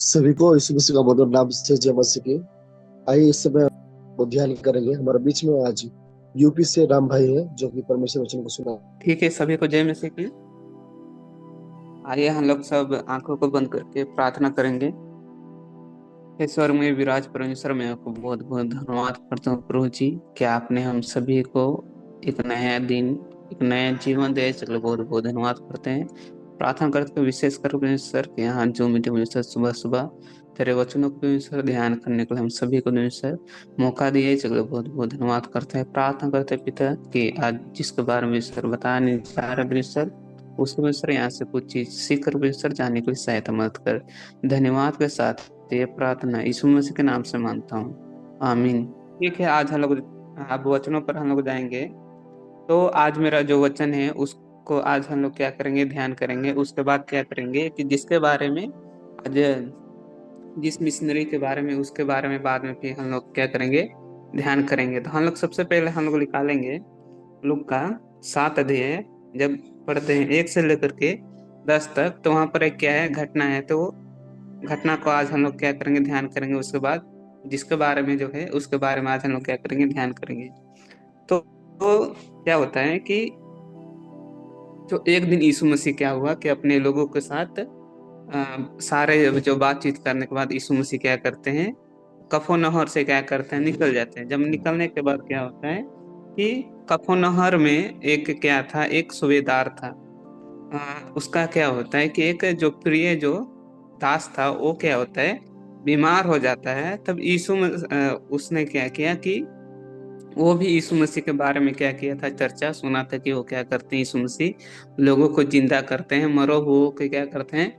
सभी को यीशु मसीह का मधुर नाम से जय मसीह की। आइए इस समय वो ध्यान करेंगे। हमारे बीच में आज यूपी से राम भाई है जो कि परमेश्वर वचन को सुना। ठीक है, सभी को जय मसीह की। आइए हम लोग सब आंखों को बंद करके प्रार्थना करेंगे। हे स्वर्ग में विराज परमेश्वर, मैं आपको बहुत बहुत धन्यवाद करता हूँ प्रभु जी कि आपने हम सभी को एक नया दिन, एक नया जीवन दे, चलो बहुत बहुत धन्यवाद करते हैं। प्रार्थना करते हैं विशेष कर परमेश्वर के यहाँ जो मीटिंग परमेश्वर सुबह सुबह तेरे वचनों को परमेश्वर ध्यान करने के लिए हम सभी को परमेश्वर मौका दिए, चलो बहुत बहुत धन्यवाद करते हैं। प्रार्थना करते हैं पिता कि आज जिसके बारे में सर बताने जा रहे परमेश्वर, उसको परमेश्वर यहाँ से कुछ चीज सीख कर परमेश्वर जाने के लिए सहायता मदद कर। धन्यवाद के साथ ये प्रार्थना यीशु मसीह के नाम से मांगता हूँ, आमीन। ठीक है, आज हम लोग अब वचनों पर हम लोग जाएंगे। तो आज मेरा जो वचन है उसको आज हम लोग क्या करेंगे, ध्यान करेंगे। उसके बाद क्या करेंगे कि जिसके बारे में आज, जिस मिशनरी के बारे में, उसके बारे में बाद में फिर हम लोग क्या करेंगे, ध्यान करेंगे। तो हम लोग सबसे पहले हम लोग निकालेंगे लूका का 7 अध्याय। जब पढ़ते हैं 1 से लेकर के 10 तक, तो वहां पर एक क्या है, घटना है। तो वो घटना को आज हम लोग क्या करेंगे, ध्यान करेंगे। उसके बाद जिसके बारे में जो है उसके बारे में आज हम लोग क्या करेंगे, ध्यान करेंगे। तो क्या होता है कि जो एक दिन यीशु मसीह क्या हुआ कि अपने लोगों के साथ सारे जो बातचीत करने के बाद यीशु मसीह क्या करते हैं, कफरनहूम से क्या करते हैं, निकल जाते हैं। जब निकलने के बाद क्या होता है कि कफरनहूम में एक क्या था, एक सूबेदार था। उसका क्या होता है कि एक जो प्रिय जो दास था वो क्या होता है, बीमार हो जाता है। तब उसने क्या किया कि वो भी यीशु मसीह के बारे में क्या किया था, चर्चा सुना था कि वो क्या करते हैं, यीशु मसीह लोगों को जिंदा करते हैं, मरो हुओं को क्या करते हैं,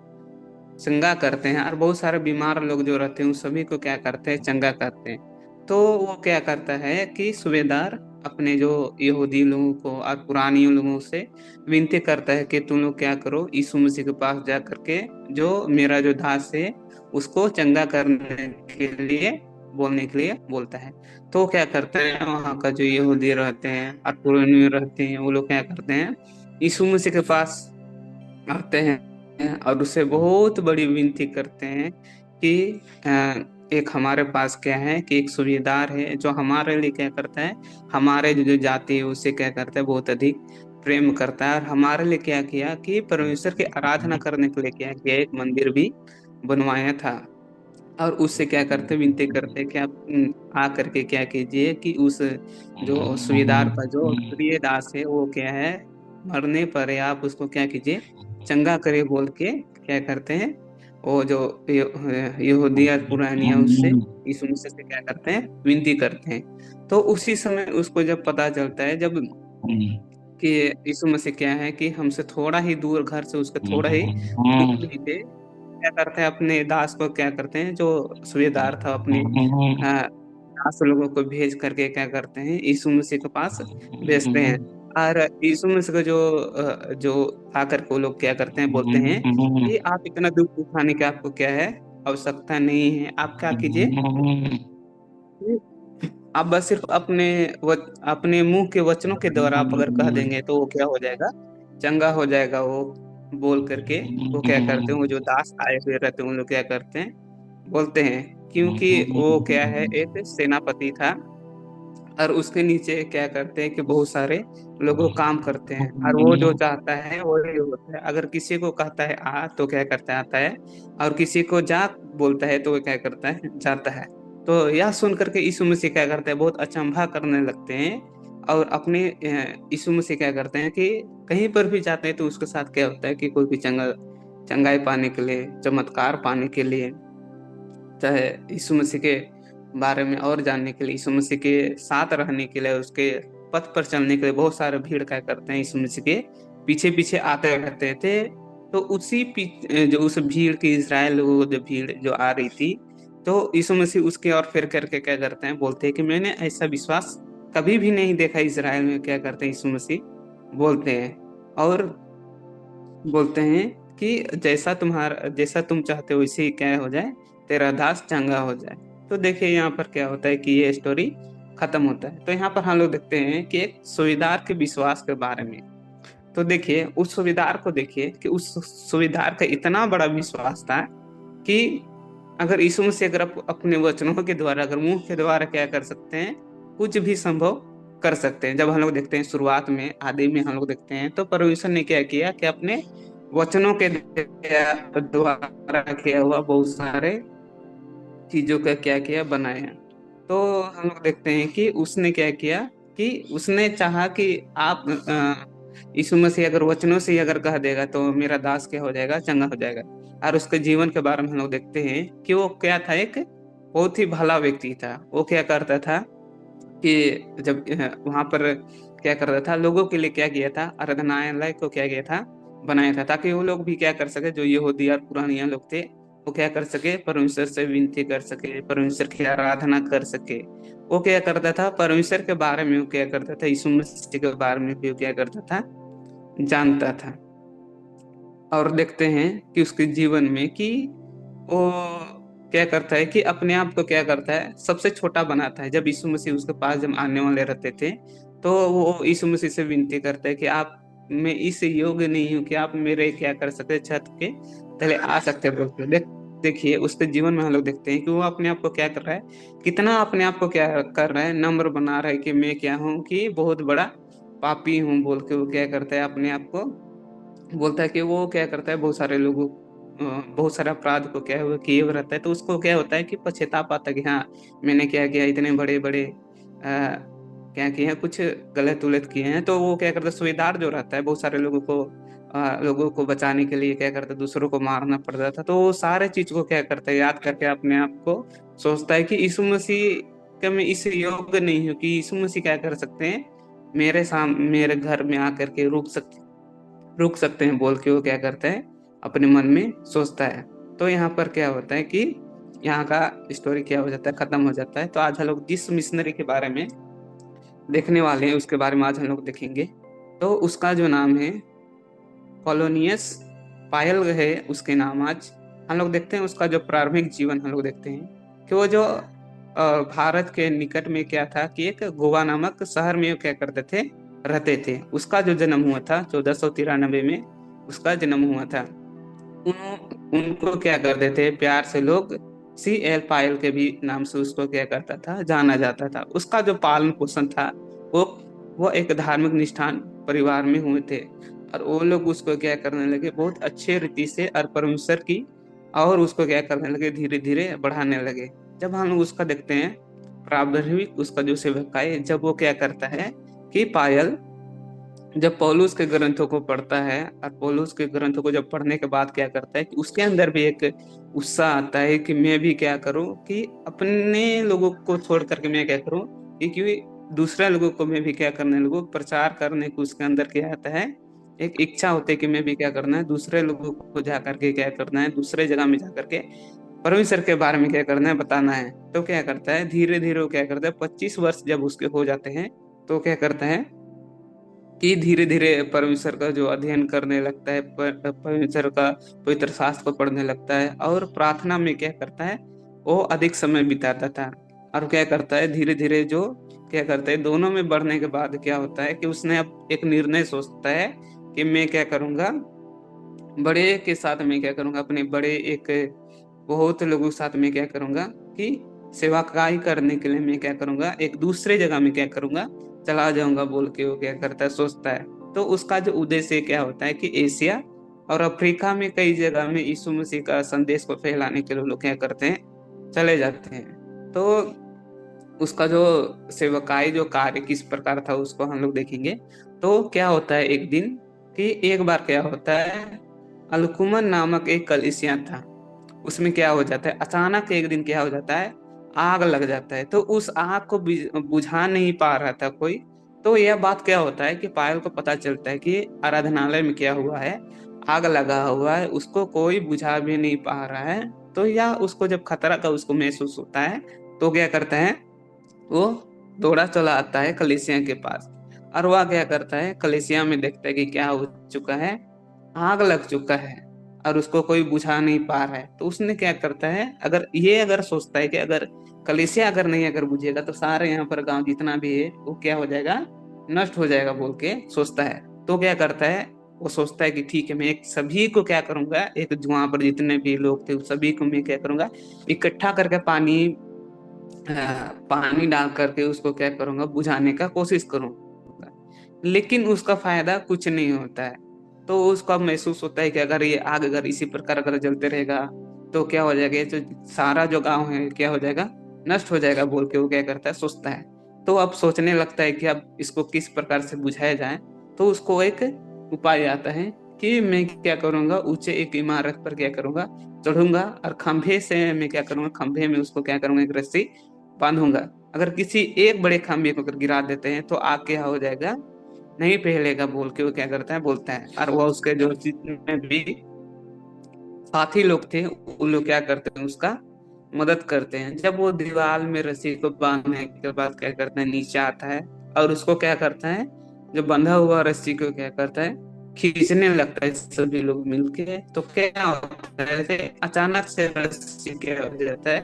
चंगा करते हैं। और बहुत सारे बीमार लोग जो रहते हैं उन सभी को क्या करते हैं, चंगा करते हैं। तो वो क्या करता है कि सूबेदार अपने जो यहूदी लोगों को और पुरानी लोगों से विनती करता है कि तुम लोग क्या करो, यीशु मसीह के पास जा करके जो मेरा जो दास है उसको चंगा करने के लिए, बोलने के लिए बोलता है। तो क्या करते हैं, वहाँ का जो यहूदी रहते हैं और पुरानी रहते हैं, वो लोग क्या करते हैं, यीशु मसीह के पास आते हैं और उससे बहुत बड़ी विनती करते हैं कि एक हमारे पास क्या है कि एक सूबेदार है जो हमारे लिए क्या करता है, हमारे जो जो जाति है उससे क्या करता है, बहुत अधिक प्रेम करता है। और हमारे लिए क्या किया कि परमेश्वर की आराधना करने के लिए क्या किया, एक मंदिर भी बनवाया था। और उससे क्या करते, विनती करते कि आप आ करके क्या कीजिए कि उस जो सूबेदार का जो प्रिय दास है वो क्या है, मरने पर है, आप उसको क्या कीजिए, चंगा करे बोल के क्या करते हैं, वो जो यहूदिया पुरानिया उससे यीशु मसीह से क्या करते हैं, विनती करते हैं। तो उसी समय उसको जब पता चलता है, जब कि यीशु मसीह क्या है कि हमसे थोड़ा ही दूर, घर से उसके थोड़ा ही दूर ही थे, क्या करते हैं, अपने दास को क्या करते हैं, जो सूबेदार था अपने दास लोगों को भेज करके क्या करते हैं, यीशु मसीह के पास भेजते हैं। और यीशु मसीह को जो आकर के वो लोग क्या करते हैं, बोलते हैं कि आप इतना दुख उठाने की आपको क्या है, आवश्यकता नहीं है। आप क्या कीजिए, आप बस सिर्फ अपने मुंह के वचनों के द्वारा आप अगर कह देंगे तो वो क्या हो जाएगा, चंगा हो जाएगा वो, बोल करके वो क्या करते हैं, वो जो दास आए हुए रहते हैं उन लोग क्या करते हैं, बोलते हैं। क्योंकि वो क्या है, एक सेनापति था और उसके नीचे क्या करते हैं कि बहुत सारे लोगों काम करते हैं, और वो जो चाहता है वो ही होता है। अगर किसी को कहता है आ तो क्या करता है, आता है। और किसी को जा बोलता है तो वो क्या करता है, जाता है। तो यह सुन करके यीशु मसीह क्या करते हैं, बहुत अचंभा करने लगते हैं। और अपने यीशु मसीह क्या करते हैं कि कहीं पर भी जाते हैं तो उसके साथ क्या होता है कि कोई भी चंगाई पाने के लिए, चमत्कार पाने के लिए, चाहे यीशु मसीह के बारे में और जानने के लिए, यीशु मसीह के साथ रहने के लिए, उसके पथ पर चलने के लिए बहुत सारे भीड़ क्या करते हैं, यीशु मसीह के पीछे पीछे आते रहते थे। तो जो उस भीड़ की, इसराइल लोगों को जो भीड़ जो आ रही थी, तो यीशु मसीह उसके और फिर करके क्या करते हैं, बोलते हैं कि मैंने ऐसा विश्वास कभी भी नहीं देखा इसराइल में। क्या करते हैं, यीशु मसीह बोलते हैं और बोलते हैं कि जैसा तुम चाहते हो वैसे ही क्या हो जाए, तेरा दास चंगा हो जाए। तो देखिए यहाँ पर क्या होता है कि ये स्टोरी खत्म होता है। तो यहाँ पर हम लोग देखते हैं कि एक सूबेदार के विश्वास के बारे में। तो देखिए उस सूबेदार को, देखिए कि उस सूबेदार का इतना बड़ा विश्वास था कि अगर यीशु मसीह अगर अपने वचनों के द्वारा, अगर मुंह के द्वारा क्या कर सकते हैं, कुछ भी संभव कर सकते हैं। जब हम लोग देखते हैं शुरुआत में, आदि में हम लोग देखते हैं, तो परमेश्वर ने क्या किया कि अपने वचनों के द्वारा किया हुआ बहुत सारे चीजों का क्या किया, बनाया। तो हम लोग देखते हैं कि उसने क्या किया कि उसने चाहा कि आप यीशु मसीह अगर वचनों से ही अगर कह देगा तो मेरा दास क्या हो जाएगा, चंगा हो जाएगा। और उसके जीवन के बारे में हम लोग देखते हैं कि वो क्या था, एक बहुत ही भला व्यक्ति था। वो क्या करता था कि जब वहां पर क्या करता था, लोगों के लिए क्या किया था, आराधनालय को क्या किया था, बनाया था, ताकि वो लोग भी क्या कर सके, जो यहूदी और पुरानिया लोग थे, वो क्या कर सके, परमेश्वर से विनती कर सके, परमेश्वर की आराधना कर सके। वो क्या करता था, परमेश्वर के बारे में वो क्या करता था, यीशु मसीह के बारे में भी वो क्या करता था, जानता था। और देखते हैं कि उसके जीवन में कि वो क्या करता है कि अपने आप को क्या करता है, सबसे छोटा बनाता है। जब यीशु मसीह उसके पास जब आने वाले रहते थे, तो वो यीशु मसीह से विनती करता है कि आप, मैं इस योग्य नहीं हूँ कि आप मेरे क्या कर सकते, छत के तले आ सकते बोलते। देखिए उसके जीवन में हम लोग देखते हैं कि वो अपने आप को क्या कर रहा है, कितना अपने आप को क्या कर रहा है, नम्र बना रहा है कि मैं क्या हूँ, कि बहुत बड़ा पापी हूँ बोल के वो क्या करता है, अपने आप को बोलता है कि वो क्या करता है, बहुत सारे लोगों बहुत सारे अपराध को क्या हुआ किए हुए रहता है। तो उसको क्या होता है कि पछतावा आता है कि हाँ, मैंने क्या किया, इतने बड़े बड़े क्या किए हैं, कुछ गलत उलत किए हैं। तो वो क्या करता है, सुबेदार जो रहता है, बहुत सारे लोगों को बचाने के लिए क्या करता है, दूसरों को मारना पड़ता था। तो वो सारे चीज को क्या करता है, याद करके अपने आप को सोचता है कि यीशु मसीह का मैं इस योग्य नहीं हूँ कि यीशु मसीह क्या कर सकते हैं, मेरे घर में आकर के रुक सकते हैं बोल के वो क्या करता है, अपने मन में सोचता है। तो यहाँ पर क्या होता है कि यहाँ का स्टोरी क्या हो जाता है, खत्म हो जाता है। तो आज हम लोग जिस मिशनरी के बारे में देखने वाले हैं, उसके बारे में आज हम लोग देखेंगे। तो उसका जो नाम है कॉलोनियस पायल है, उसके नाम आज हम लोग देखते हैं। उसका जो प्रारंभिक जीवन हम लोग देखते हैं कि वो जो भारत के निकट में क्या था कि एक गोवा नामक शहर में वो क्या करते थे, रहते थे। उसका जो जन्म हुआ था 1493 में, उसका जन्म हुआ था। उनको क्या करते थे, प्यार से लोग CL पायल के भी नाम से उसको क्या करता था, जाना जाता था। उसका जो पालन पोषण था, वो वो एक धार्मिक निष्ठान परिवार में हुए थे। और वो लोग उसको क्या करने लगे, बहुत अच्छे रीति से और परमेश्वर की, और उसको क्या करने लगे, धीरे धीरे बढ़ाने लगे। जब हम लोग उसका देखते हैं प्रारंभिक उसका जो सेवक है, जब वो क्या करता है कि पायल जब पौलुस के ग्रंथों को पढ़ता है, और पौलुस के ग्रंथों को जब पढ़ने के बाद क्या करता है कि उसके अंदर भी एक उत्साह आता है कि मैं भी क्या करूं, कि अपने लोगों को छोड़ करके मैं क्या करूं, कि दूसरे लोगों को मैं भी क्या करने लगूं, प्रचार करने को उसके अंदर क्या आता है, एक इच्छा होती है कि मैं भी क्या करना है, दूसरे लोगों को जा करके क्या करना है, दूसरे जगह में जा करके परमेश्वर के बारे में क्या करना है, बताना है। तो क्या करता है, धीरे धीरे वो क्या करता है, 25 वर्ष जब उसके हो जाते हैं, तो क्या करता है कि धीरे धीरे परमेश्वर का जो अध्ययन करने लगता है, परमेश्वर का पवित्र शास्त्र को पढ़ने लगता है, और प्रार्थना में क्या करता है, वो अधिक समय बिताता था। और क्या करता है, धीरे धीरे जो क्या करता है, दोनों में बढ़ने के बाद क्या होता है कि उसने अब एक निर्णय सोचता है कि मैं क्या करूंगा, बड़े के साथ में क्या करूंगा, अपने बड़े एक बहुत लोगों के साथ में क्या करूंगा कि सेवाकाई करने के लिए मैं क्या करूंगा, एक दूसरे जगह में क्या करूंगा, चला जाऊंगा बोल के वो क्या करता है, सोचता है। तो उसका जो उद्देश्य क्या होता है कि एशिया और अफ्रीका में कई जगह में यीशु मसीह का संदेश को फैलाने के लिए लोग क्या करते हैं, चले जाते हैं। तो उसका जो सेवकाई जो कार्य किस प्रकार था, उसको हम लोग देखेंगे। तो क्या होता है एक दिन कि एक बार क्या होता है, अलकुमन नामक एक कलीसिया था, उसमें क्या हो जाता है, अचानक एक दिन क्या हो जाता है, आग लग जाता है। तो उस आग को बुझा नहीं पा रहा था कोई। तो यह बात क्या होता है कि पायल को पता चलता है कि आराधनालय में क्या हुआ है, आग लगा हुआ है, उसको कोई बुझा भी नहीं पा रहा है। तो या उसको जब खतरा का उसको महसूस होता है, तो क्या करता है, वो दौड़ा चला आता है कलीसिया के पास। और वह क्या करता है, कलीसिया में देखता है कि क्या हो चुका है, आग लग चुका है, और उसको कोई बुझा नहीं पा रहा है। तो उसने क्या करता है, अगर सोचता है कि अगर कलीसिया अगर नहीं अगर बुझेगा, तो सारे यहाँ पर गांव जितना भी है वो क्या हो जाएगा, नष्ट हो जाएगा बोल के सोचता है। तो क्या करता है, वो सोचता है कि ठीक है, मैं एक सभी को क्या करूंगा, एक वहां पर जितने भी लोग थे उस सभी को मैं क्या करूंगा, इकट्ठा करके पानी डाल करके उसको क्या करूंगा, बुझाने का कोशिश करूंगा। लेकिन उसका फायदा कुछ नहीं होता है। तो उसको अब महसूस होता है कि अगर ये आग अगर इसी प्रकार अगर जलते रहेगा तो क्या हो जाएगा, ये जो सारा जो गांव है क्या हो जाएगा, नष्ट हो जाएगा बोल के वो क्या करता है, सोचता है। तो अब सोचने लगता है कि अब इसको किस प्रकार से बुझाया जाए। तो उसको एक उपाय आता है कि मैं क्या करूंगा, ऊंचे एक इमारत पर क्या करूंगा, चढ़ूंगा और खंभे से मैं क्या करूंगा, खंभे में उसको क्या करूंगा, एक रस्सी बांधूंगा। अगर किसी एक बड़े खंभे को अगर गिरा देते हैं तो आग क्या हो जाएगा, नहीं पहलेगा बोल के वो क्या करता है, बोलता है। और वो उसके जो जितने भी साथी लोग थे वो लोग क्या करते हैं, उसका मदद करते हैं। जब वो दीवार में रस्सी को बांधने के बाद क्या करता है, नीचे आता है और उसको क्या करता है, जो बंधा हुआ रस्सी को क्या करता है, खींचने लगता है सभी लोग मिलके। तो क्या होता है, ऐसे अचानक से रस्सी क्या हो जाता है,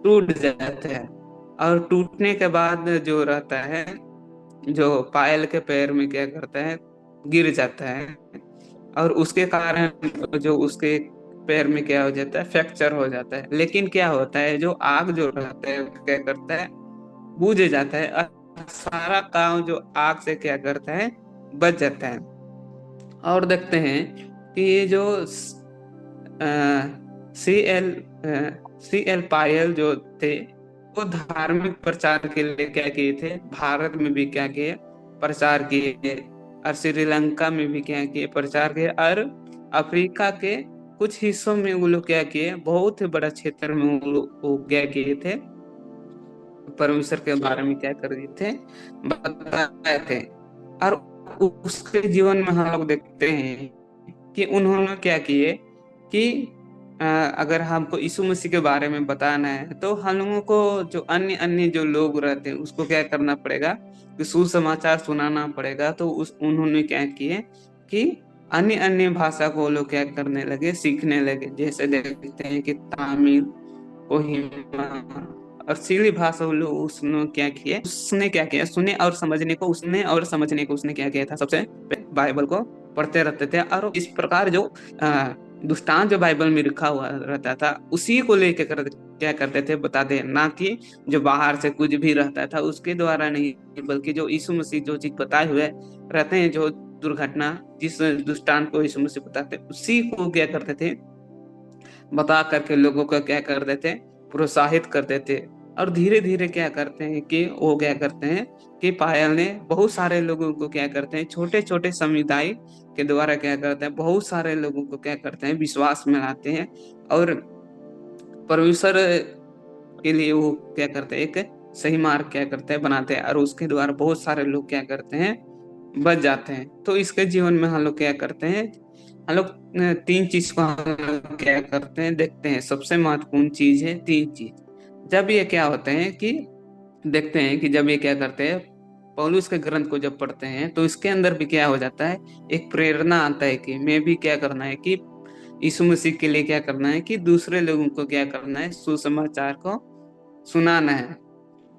टूट जाता है। और टूटने के बाद जो रहता है, जो पायल के पैर में क्या करता है, गिर जाता है। और उसके कारण जो उसके पैर में क्या हो जाता है, फ्रैक्चर हो जाता है। लेकिन क्या होता है, जो आग जो रहता है वो क्या करता है, बुझ जाता है और सारा काम जो आग से क्या करता है, बच जाता है। और देखते हैं कि ये जो सी एल सी एल पायल जो थे, वो धार्मिक प्रचार के लिए क्या किए थे, भारत में भी क्या किए, प्रचार किए। और श्रीलंका में भी क्या किए, प्रचार किए। और अफ्रीका के कुछ हिस्सों में वो लोग क्या किए, बहुत ही बड़ा क्षेत्र में वो लोग वो क्या किए थे, परमेश्वर के बारे में क्या कर दिए थे, बताए थे। और उसके जीवन में हम लोग देखते हैं कि उन्होंने क्या किए कि अगर हमको यीशु मसीह के बारे में बताना है तो हम लोगों को जो अन्य अन्य जो लोग रहते हैं उसको क्या करना पड़ेगा, कि सुसमाचार सुनाना पड़ेगा। तो उस उन्होंने क्या किए कि अन्य अन्य भाषा को वो लोग क्या करने लगे, सीखने लगे। जैसे देखते हैं कि तमिल, कोहिमा और सिली भाषा वो लोग उसने क्या किया, उसने क्या किया, सुने और समझने को उसने और समझने को उसने क्या किया था, सबसे पहले बाइबल को पढ़ते रहते थे। और इस प्रकार जो दुष्टांत जो बाइबल में लिखा हुआ रहता था उसी को लेकर क्या करते थे, बताते, ना कि जो बाहर से कुछ भी रहता था उसके द्वारा नहीं, बल्कि जो यीशु मसीह जो चीज बताए हुए रहते हैं, जो दुर्घटना जिस दुष्टांत को यीशु मसीह बताते उसी को क्या करते थे, बता करके लोगों को क्या कर देते, प्रोत्साहित कर देते। और धीरे धीरे क्या करते हैं कि वो क्या करते हैं कि पायल ने बहुत सारे लोगों को क्या करते हैं, छोटे छोटे समुदाय के द्वारा क्या करते हैं, बहुत सारे लोगों को क्या करते हैं, विश्वास में लाते हैं। और परमेश्वर के लिए वो क्या करते हैं, एक सही मार्ग क्या करते हैं, बनाते हैं। और उसके द्वारा बहुत सारे लोग क्या करते हैं, बच जाते हैं। तो इसके जीवन में हम लोग क्या करते हैं, हम लोग तीन चीज को हम लोग क्या करते हैं, देखते हैं। सबसे महत्वपूर्ण चीज है तीन चीज। जब ये क्या होते हैं कि देखते हैं कि जब ये क्या करते हैं, पौलुस के ग्रंथ को जब पढ़ते हैं तो इसके अंदर भी क्या हो जाता है, एक प्रेरणा आता है कि मैं भी क्या करना है, कि यीशु मसीह के लिए क्या करना है, कि दूसरे लोगों को क्या करना है, सुसमाचार को सुनाना है।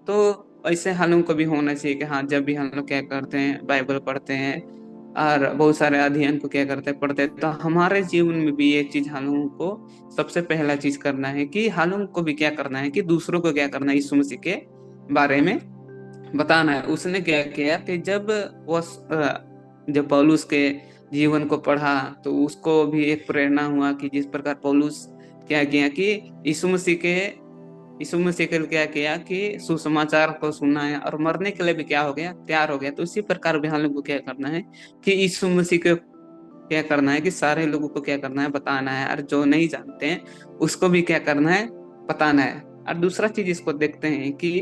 तो ऐसे हम लोग को भी होना चाहिए कि हाँ, जब भी हम लोग क्या करते हैं, बाइबल पढ़ते हैं और बहुत सारे अध्ययन को क्या करते हैं, पढ़ते हैं, तो हमारे जीवन में भी ये चीज हम लोगों को सबसे पहला चीज करना है कि हम लोगों को भी क्या करना है, कि दूसरों को क्या करना है, यीशु मसीह के बारे में बताना है। उसने क्या किया कि जब पौलुस के जीवन को पढ़ा तो उसको भी एक प्रेरणा हुआ कि जिस प्रकार पौलुस क्या किया कि यीशु मसीह के यीशु मसीह के लिए क्या किया कि सुसमाचार को सुना है और मरने के लिए भी क्या हो गया, तैयार हो गया। तो इसी प्रकार भी हम लोग को क्या करना है कि यीशु मसीह को क्या करना है, कि सारे लोगों को क्या करना है, बताना है। और जो नहीं जानते हैं उसको भी क्या करना है, बताना है। और दूसरा चीज इसको देखते हैं कि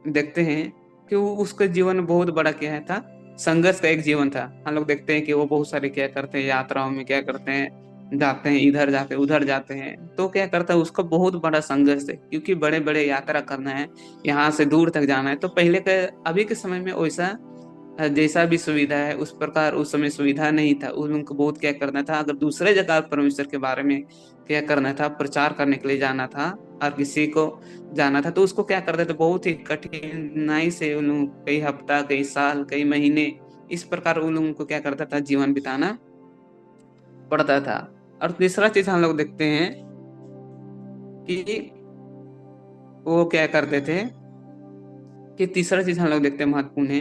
देखते हैं कि वो उसका जीवन बहुत बड़ा क्या है था, संघर्ष का एक जीवन था। हम लोग देखते हैं कि वो बहुत सारे क्या करते हैं, यात्राओं में क्या करते हैं, जाते हैं, इधर जाते हैं उधर जाते हैं। तो क्या करता है, उसका बहुत बड़ा संघर्ष है, क्योंकि बड़े बड़े यात्रा करना है, यहाँ से दूर तक जाना है। तो पहले के अभी के समय में वैसा जैसा भी सुविधा है उस प्रकार उस समय सुविधा नहीं था। उन लोगों को बहुत क्या करना था, अगर दूसरे जगह परमेश्वर के बारे में क्या करना था, प्रचार करने के लिए जाना था और किसी को जाना था, तो उसको क्या करते थे, बहुत ही कठिनाई से उन लोग कई हफ्ता, कई साल, कई महीने इस प्रकार उन लोगों को क्या करता था, जीवन बिताना पड़ता था। और तीसरा चीज हम लोग देखते हैं कि वो क्या करते थे, कि तीसरा चीज हम लोग देखते हैं महत्वपूर्ण है,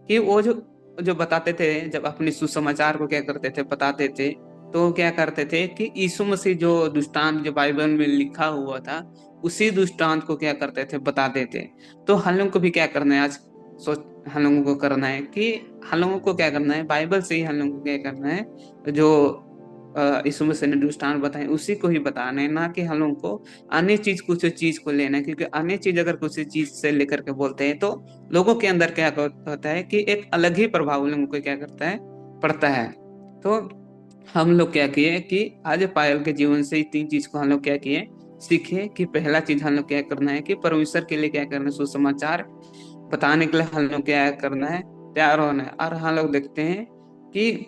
कि वो जो जो बताते थे, जब अपने सुसमाचार को क्या करते थे, बताते थे, तो क्या करते थे कि यीशु मसीह जो दृष्टांत जो बाइबल में लिखा हुआ था, उसी दृष्टांत को क्या करते थे, बताते थे। तो हम लोगों को भी क्या करना है आज, सोच हम लोगों को करना है कि हम लोगों को क्या करना है, बाइबल से ही हम लोगों को क्या करना है, जो यीशु मसीह ने दृष्टांत बताए उसी को ही बताना है, ना कि हम लोगों को अन्य चीज कुछ चीज को लेना है। क्योंकि अन्य चीज अगर कुछ चीज से लेकर के बोलते हैं, तो लोगों के अंदर क्या होता है कि एक अलग ही प्रभाव लोगों को क्या करता है, पड़ता है। तो हम लोग क्या किए कि आज पायल के जीवन से ही 3 चीज को हम लोग क्या किए, सीखे। कि पहला चीज हम लोग क्या करना है कि परमेश्वर के लिए क्या करना है, सुसमाचार बताने के लिए हम लोग क्या करना है, तैयार होना है। और हम लोग देखते हैं कि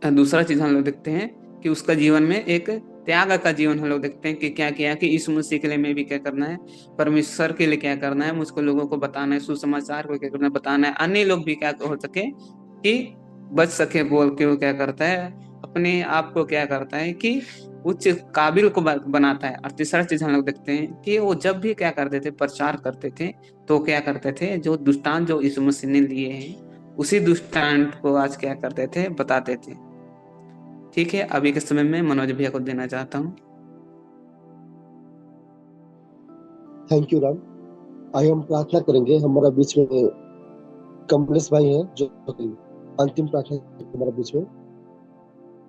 दूसरा चीज हम लोग देखते हैं कि उसका जीवन में एक त्याग का जीवन हम लोग देखते हैं, कि क्या किया कि यीशु मसीह के लिए मैं भी क्या करना है, परमेश्वर के लिए क्या करना है, मुझको लोगों को बताना है, सुसमाचार को क्या करना है, बताना है, अन्य लोग भी क्या हो सके कि बच सके बोल के। वो क्या करता है, अपने आप को क्या करता है कि उच्च काबिल को बनाता है। और तीसरा चीज हम लोग देखते हैं कि वो जब भी क्या करते थे, प्रचार करते थे, तो क्या करते थे, जो दुष्टांत जो यीशु मसीह ने लिए हैं, उसी दुष्टांत को आज क्या करते थे, बताते थे। ठीक है, अभी के समय में मनोज भैया को देना चाहता हूँ। Thank you Ram. आइए हम प्रार्थना करेंगे। हमारा बीच में कमलेश भाई हैं जो कि अंतिम प्रार्थना हमारे बीच में।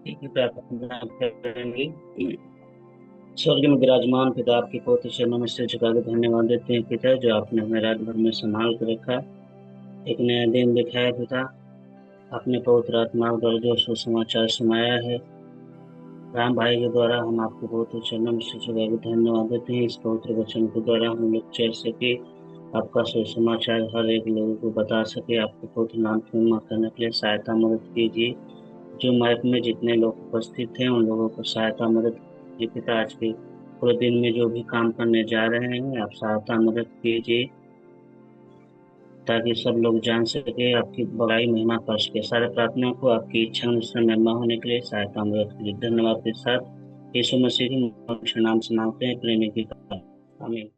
ठीक है, प्रार्थना करेंगे। स्वर्ग में विराजमान पिता, आपके पवित्र चरणों में सिर झुका के धन्यवाद देते हैं पिता, जो आपने हमें रात भर में संभाल कर रखा, एक नया दिन दिखाया पिता। अपने पवित्र आत्मा द्वारा जो सुसमाचार सुनाया है राम भाई के द्वारा, हम आपके पवित्र चरणों में सिर झुका के धन्यवाद देते हैं। इस पवित्र वचन के द्वारा हम लोग चल सके, आपका सुसमाचार हर एक लोगों को बता सके, आपके पवित्र नाम की महिमा करने के लिए सहायता मदद कीजिए। जो मैप में जितने लोग उपस्थित हैं उन लोगों को सहायता मदद कीजिए पिता। आज के पूरे दिन में जो भी काम करने जा रहे हैं, आप सहायता मदद कीजिए, ताकि सब लोग जान सके, आपकी बड़ाई महिमा कर सके। सारे प्रार्थना को आपकी इच्छा अनुसार महिमा होने के लिए सहायता मदद कीजिए। धन्यवाद के साथ यीशु मसीह के नाम से मांगते हैं, प्रेमी की आमीन।